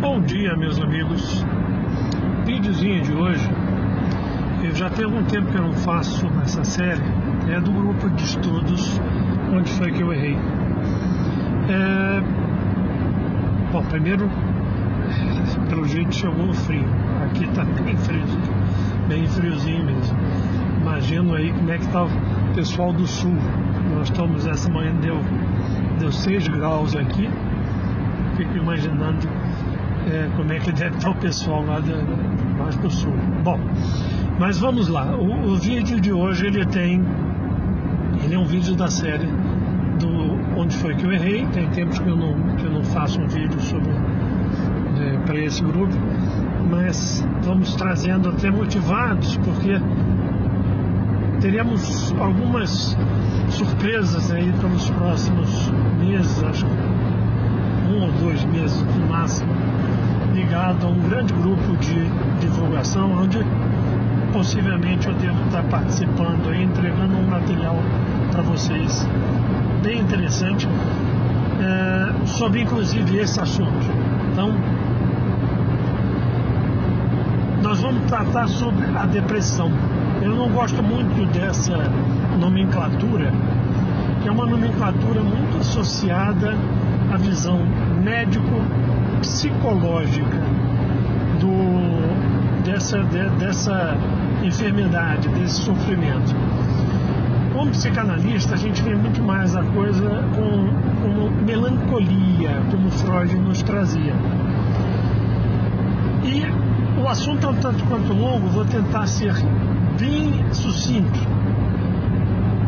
Bom dia, meus amigos. Videozinho de hoje, eu já tem algum tempo que eu não faço essa série, é do grupo de estudos Onde Foi Que Eu Errei. Bom, primeiro, pelo jeito chegou o frio. Aqui tá bem friozinho mesmo. Imagino aí como é que tá o pessoal do sul. Nós estamos, essa manhã deu 6 graus aqui. Fico imaginando como é que deve estar o pessoal lá mais do sul. Bom, mas vamos lá. O vídeo de hoje ele é um vídeo da série do Onde Foi Que Eu Errei. Tem tempos que eu não faço um vídeo para esse grupo, mas vamos trazendo até motivados, porque teremos algumas surpresas aí pelos próximos meses, acho que 1 ou 2 meses no máximo, ligado a um grande grupo de divulgação, onde possivelmente eu devo estar participando e entregando um material para vocês bem interessante sobre inclusive esse assunto. Então, nós vamos tratar sobre a depressão. Eu não gosto muito dessa nomenclatura, que é uma nomenclatura muito associada à visão médico-psicológica dessa enfermidade, desse sofrimento. Como psicanalista, a gente vê muito mais a coisa como melancolia, como Freud nos trazia. E o assunto é um tanto quanto longo, vou tentar ser bem sucinto.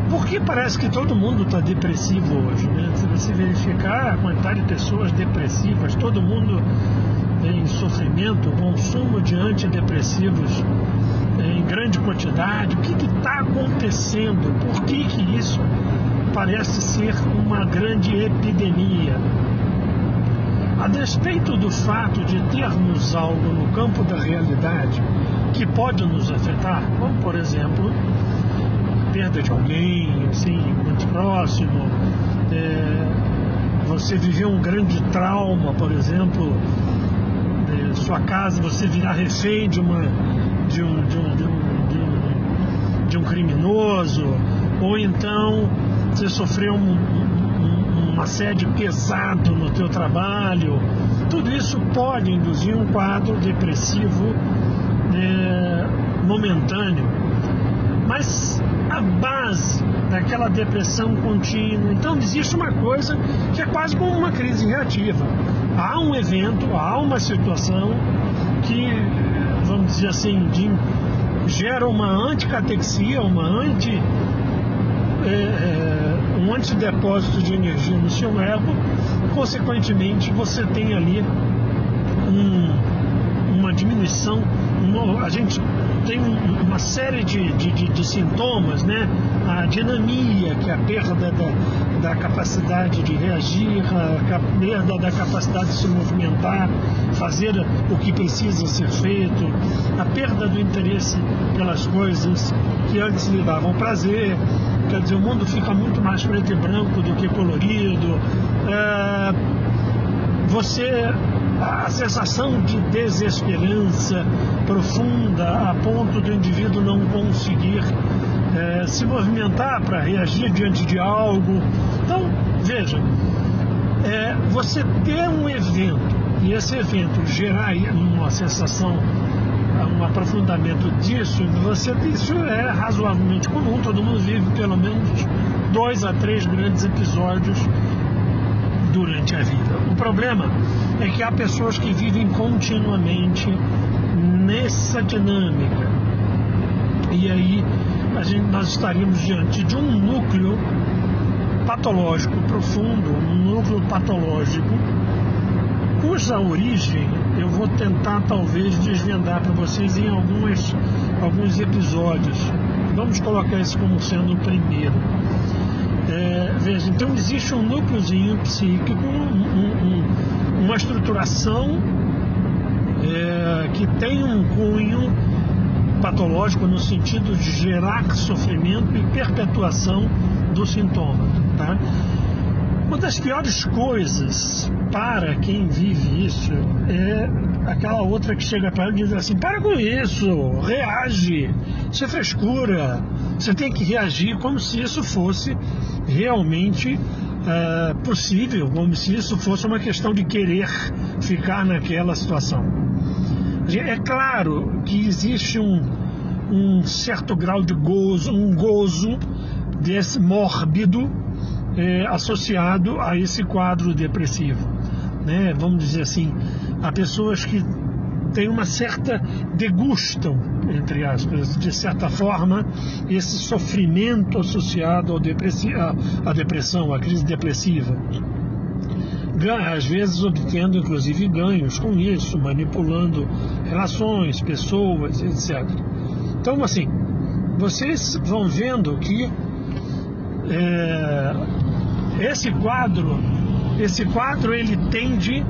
Porque parece que todo mundo está depressivo hoje, né? Se você verificar a quantidade de pessoas depressivas, todo mundo em sofrimento, consumo de antidepressivos em grande quantidade. O que está acontecendo? Por que isso parece ser uma grande epidemia? A despeito do fato de termos algo no campo da realidade que pode nos afetar, como por exemplo perda de alguém, assim, muito próximo, você viveu um grande trauma, por exemplo, sua casa, você virar refém de um criminoso, ou então você sofreu um assédio pesado no teu trabalho. Tudo isso pode induzir um quadro depressivo momentâneo, mas a base daquela depressão contínua. Então existe uma coisa que é quase como uma crise reativa. Há um evento, há uma situação que, vamos dizer assim, gera uma anticatexia, um antidepósito de energia no seu ego. Consequentemente, você tem ali uma diminuição. A gente tem uma série de sintomas, né? A dinamia, que é a perda da capacidade de reagir, a perda da capacidade de se movimentar, fazer o que precisa ser feito, a perda do interesse pelas coisas que antes lhe davam prazer. Quer dizer, o mundo fica muito mais preto e branco do que colorido. A sensação de desesperança profunda a ponto do indivíduo não conseguir se movimentar para reagir diante de algo. Então, veja, você ter um evento e esse evento gerar uma sensação, um aprofundamento disso, isso é razoavelmente comum. Todo mundo vive pelo menos 2 a 3 grandes episódios durante a vida. O problema é que há pessoas que vivem continuamente nessa dinâmica, e aí nós estaríamos diante de um núcleo patológico profundo, um núcleo patológico cuja origem eu vou tentar talvez desvendar para vocês em alguns episódios. Vamos colocar isso como sendo o primeiro. Veja, então existe um núcleozinho psíquico, uma estruturação que tem um cunho patológico no sentido de gerar sofrimento e perpetuação do sintoma, tá? Uma das piores coisas para quem vive isso é aquela outra que chega para ela e diz assim: para com isso, reage, isso é frescura, você tem que reagir, como se isso fosse realmente possível, como se isso fosse uma questão de querer ficar naquela situação. É claro que existe um certo grau de gozo, um gozo desse mórbido associado a esse quadro depressivo, né? Vamos dizer assim, há pessoas que têm uma certa, degustam, entre aspas, de certa forma, esse sofrimento associado à depressão, à crise depressiva, às vezes obtendo inclusive ganhos com isso, manipulando relações, pessoas, etc. Então, assim, vocês vão vendo que esse quadro ele tende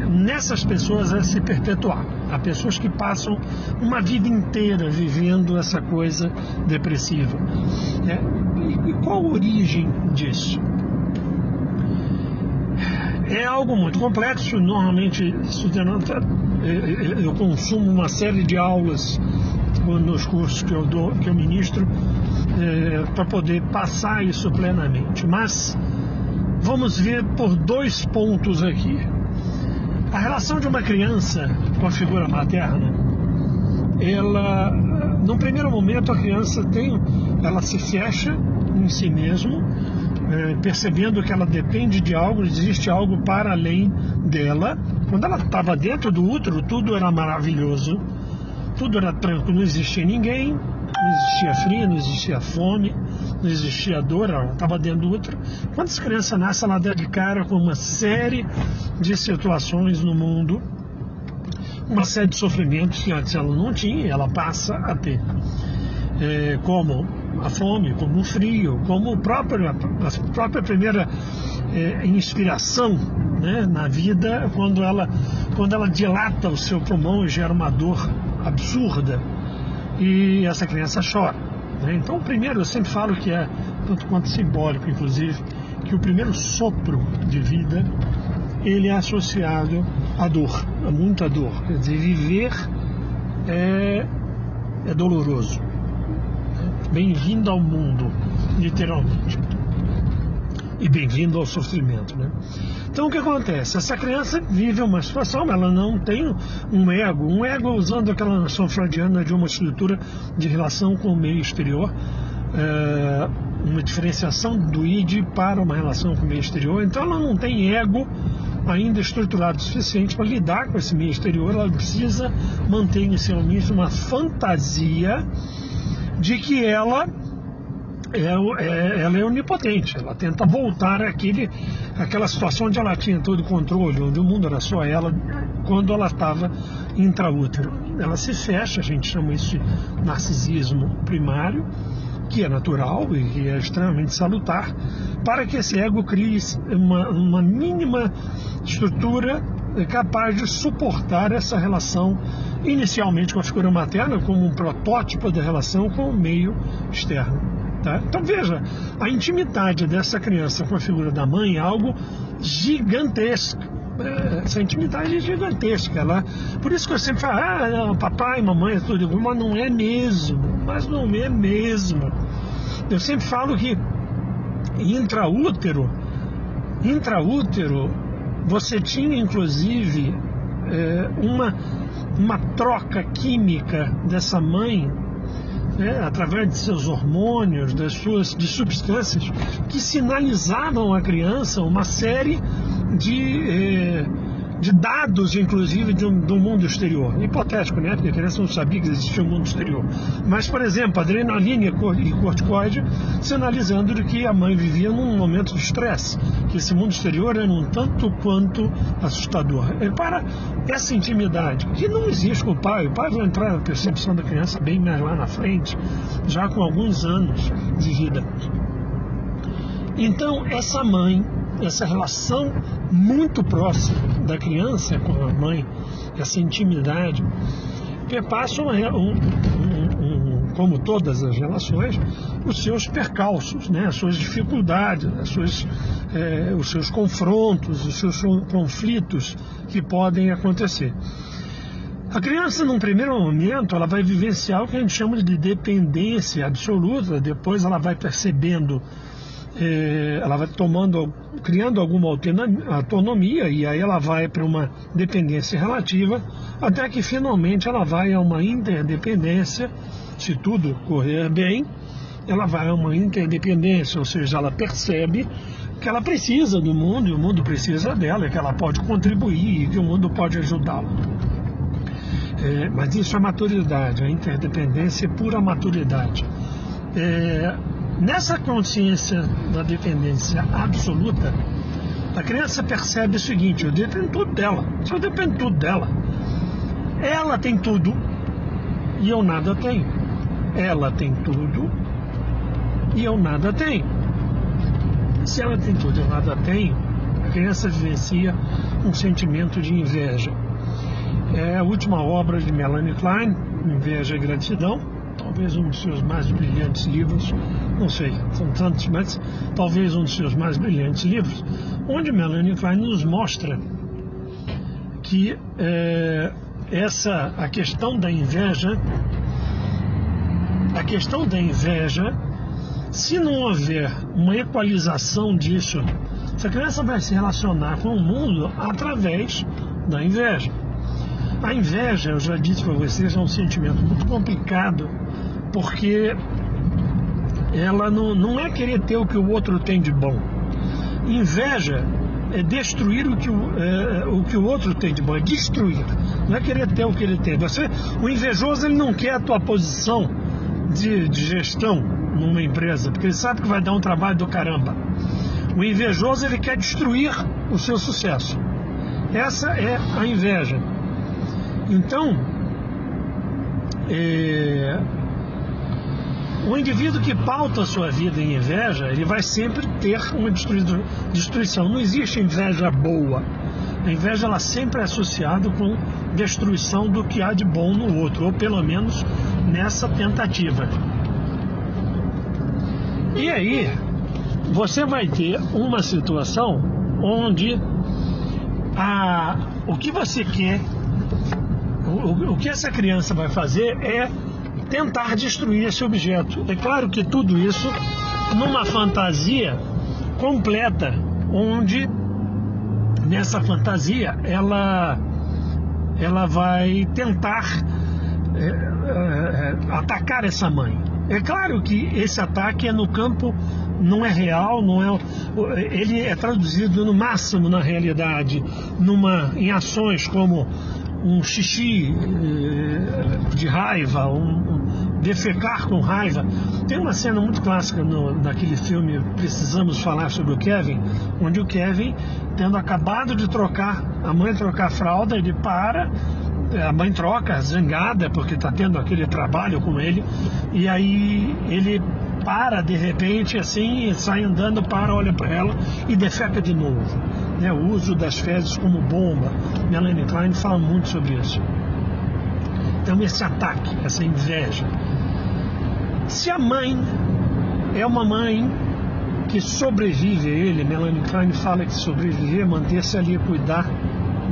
nessas pessoas a se perpetuar. Há pessoas que passam uma vida inteira vivendo essa coisa depressiva. E qual a origem disso? É algo muito complexo. Normalmente eu consumo uma série de aulas nos cursos que eu ministro para poder passar isso plenamente. Mas vamos ver por 2 pontos aqui. A relação de uma criança com a figura materna, ela, num primeiro momento, a criança ela se fecha em si mesmo, percebendo que ela depende de algo, existe algo para além dela. Quando ela estava dentro do útero, tudo era maravilhoso, tudo era tranquilo, não existia ninguém, não existia frio, não existia fome, não existia dor, ela estava dentro do útero. Quando essa criança nasce, ela dá de cara com uma série de situações no mundo, uma série de sofrimentos que antes ela não tinha, ela passa a ter, como a fome, como o frio, como a própria primeira inspiração, né, na vida, quando ela dilata o seu pulmão e gera uma dor absurda e essa criança chora, né? Então, primeiro, eu sempre falo que é tanto quanto simbólico, inclusive, que o primeiro sopro de vida ele é associado à dor, a muita dor. Quer dizer, viver é doloroso. Bem-vindo ao mundo, literalmente. E bem-vindo ao sofrimento, né? Então, o que acontece? Essa criança vive uma situação, ela não tem um ego usando aquela noção freudiana de uma estrutura de relação com o meio exterior, uma diferenciação do id para uma relação com o meio exterior. Então, ela não tem ego ainda estruturado o suficiente para lidar com esse meio exterior. Ela precisa manter inicialmente uma fantasia de que ela é onipotente. Ela tenta voltar àquela situação onde ela tinha todo o controle, onde o mundo era só ela, quando ela estava intraútero. Ela se fecha, a gente chama isso de narcisismo primário, que é natural e que é extremamente salutar, para que esse ego crie uma mínima estrutura capaz de suportar essa relação, inicialmente com a figura materna, como um protótipo da relação com o meio externo. Tá? Então veja, a intimidade dessa criança com a figura da mãe é algo gigantesco. Essa intimidade é gigantesca. Por isso que eu sempre falo, papai, mamãe, é tudo igual, mas não é mesmo. Eu sempre falo que intraútero, você tinha inclusive uma troca química dessa mãe, através de seus hormônios, de substâncias que sinalizavam à criança uma série de dados, inclusive, do mundo exterior. Hipotético, né? Porque a criança não sabia que existia um mundo exterior. Mas, por exemplo, adrenalina e corticoide sinalizando de que a mãe vivia num momento de estresse, que esse mundo exterior era um tanto quanto assustador. Para essa intimidade, que não existe com o pai vai entrar na percepção da criança bem mais lá na frente, já com alguns anos de vida. Então, essa mãe, essa relação muito próxima da criança com a mãe, essa intimidade, passa como todas as relações, os seus percalços, né? As suas dificuldades, os seus confrontos, os seus conflitos que podem acontecer. A criança, num primeiro momento, ela vai vivenciar o que a gente chama de dependência absoluta, depois ela vai percebendo, ela vai criando alguma autonomia, e aí ela vai para uma dependência relativa, até que finalmente ela vai a uma interdependência. Se tudo correr bem, ela vai a uma interdependência, ou seja, ela percebe que ela precisa do mundo e o mundo precisa dela, que ela pode contribuir e que o mundo pode ajudá-la. Mas isso é maturidade, a interdependência é pura maturidade. Nessa consciência da dependência absoluta, a criança percebe o seguinte: eu dependo tudo dela. Se eu dependo tudo dela, ela tem tudo e eu nada tenho. Ela tem tudo e eu nada tenho. Se ela tem tudo e eu nada tenho, a criança vivencia um sentimento de inveja. É a última obra de Melanie Klein, Inveja e Gratidão, talvez um dos seus mais brilhantes livros, não sei, são tantos, mas talvez um dos seus mais brilhantes livros, onde Melanie Klein nos mostra que a questão da inveja, se não houver uma equalização disso, essa criança vai se relacionar com o mundo através da inveja. A inveja, eu já disse para vocês, é um sentimento muito complicado, porque ela não é querer ter o que o outro tem de bom. Inveja é destruir o que o outro tem de bom, é destruir, não é querer ter o que ele tem. O invejoso, ele não quer a tua posição de gestão numa empresa, porque ele sabe que vai dar um trabalho do caramba. O invejoso, ele quer destruir o seu sucesso. Essa é a inveja. Então, o indivíduo que pauta a sua vida em inveja, ele vai sempre ter uma destruição. Não existe inveja boa. A inveja, ela sempre é associada com destruição do que há de bom no outro, ou pelo menos nessa tentativa. E aí, você vai ter uma situação onde o que você quer, o que essa criança vai fazer é tentar destruir esse objeto. É claro que tudo isso numa fantasia completa, onde nessa fantasia ela vai tentar atacar essa mãe. É claro que esse ataque é no campo, não é real, ele é traduzido no máximo na realidade, em ações como um xixi de raiva, defecar com raiva. Tem uma cena muito clássica naquele filme Precisamos Falar sobre o Kevin, onde o Kevin, tendo acabado de a mãe trocar a fralda, ele para, a mãe troca, zangada, porque está tendo aquele trabalho com ele, e aí ele para de repente, assim, sai andando, olha para ela e defeca de novo. O uso das fezes como bomba. Melanie Klein fala muito sobre isso. Então, esse ataque, essa inveja. Se a mãe é uma mãe que sobrevive a ele, Melanie Klein fala que sobreviver, manter-se ali, cuidar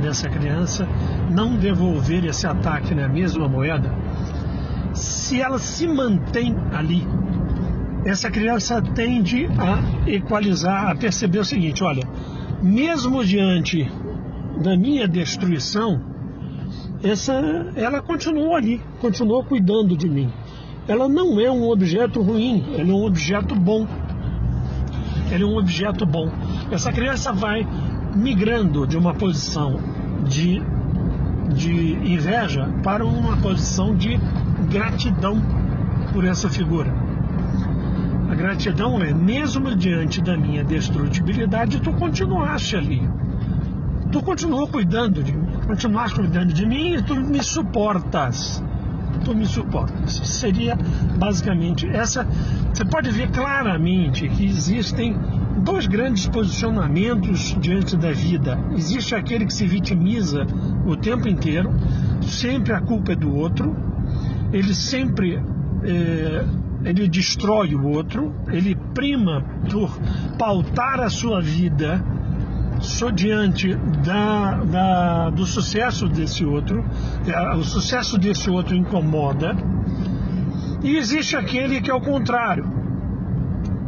dessa criança, não devolver esse ataque na mesma moeda, se ela se mantém ali, essa criança tende a equalizar, a perceber o seguinte: olha, mesmo diante da minha destruição, ela continuou ali, continuou cuidando de mim. Ela não é um objeto ruim, ela é um objeto bom. Ela é um objeto bom. Essa criança vai migrando de uma posição de inveja para uma posição de gratidão por essa figura. A gratidão é, mesmo diante da minha destrutibilidade, tu continuaste ali. Tu continuou cuidando de mim, continuaste cuidando de mim e tu me suportas. Tu me suportas. Seria basicamente essa. Você pode ver claramente que existem dois grandes posicionamentos diante da vida. Existe aquele que se vitimiza o tempo inteiro, sempre a culpa é do outro, ele sempre ele destrói o outro, ele prima por pautar a sua vida só diante do sucesso desse outro. O sucesso desse outro incomoda. E existe aquele que é o contrário,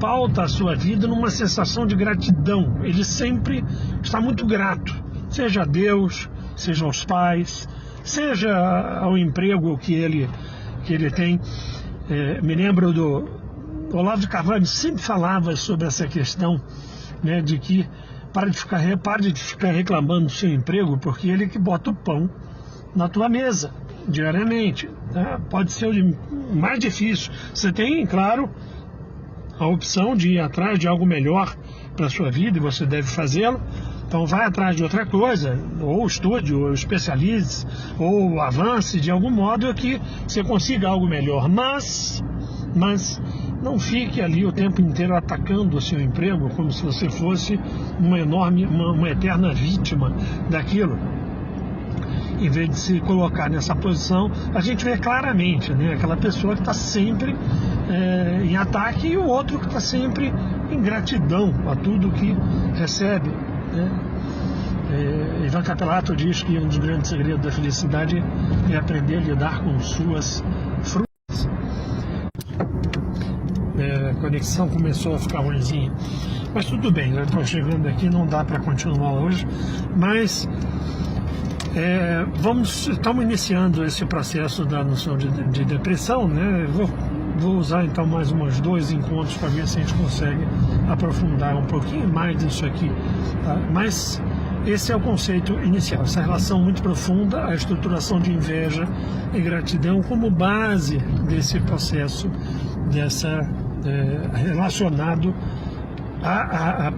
pauta a sua vida numa sensação de gratidão. Ele sempre está muito grato, seja a Deus, seja aos pais, seja ao emprego que ele tem. Me lembro do Olavo de Carvalho, sempre falava sobre essa questão, né, de que pare de ficar reclamando do seu emprego, porque ele que bota o pão na tua mesa diariamente, né? Pode ser o mais difícil. Você tem, claro, a opção de ir atrás de algo melhor para a sua vida, e você deve fazê-lo. Então vai atrás de outra coisa, ou estude, ou especialize, ou avance de algum modo que você consiga algo melhor. Mas não fique ali o tempo inteiro atacando o seu emprego como se você fosse uma eterna vítima daquilo. Em vez de se colocar nessa posição, a gente vê claramente, né, aquela pessoa que está sempre em ataque e o outro que está sempre em gratidão a tudo que recebe, né? Ivan Capelato diz que um dos grandes segredos da felicidade é aprender a lidar com suas frutas. A conexão começou a ficar ruimzinha, mas tudo bem, eu estou chegando aqui, não dá para continuar hoje, mas estamos iniciando esse processo da noção de depressão, né? Vou usar então mais uns 2 encontros para ver se a gente consegue aprofundar um pouquinho mais disso aqui, tá? Mas esse é o conceito inicial, essa relação muito profunda, a estruturação de inveja e gratidão como base desse processo, relacionado a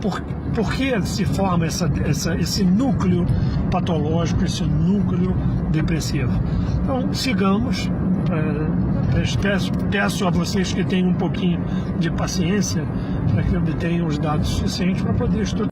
por que se forma esse núcleo patológico, esse núcleo depressivo. Então, sigamos. Peço a vocês que tenham um pouquinho de paciência para que obtenham os dados suficientes para poder estudar.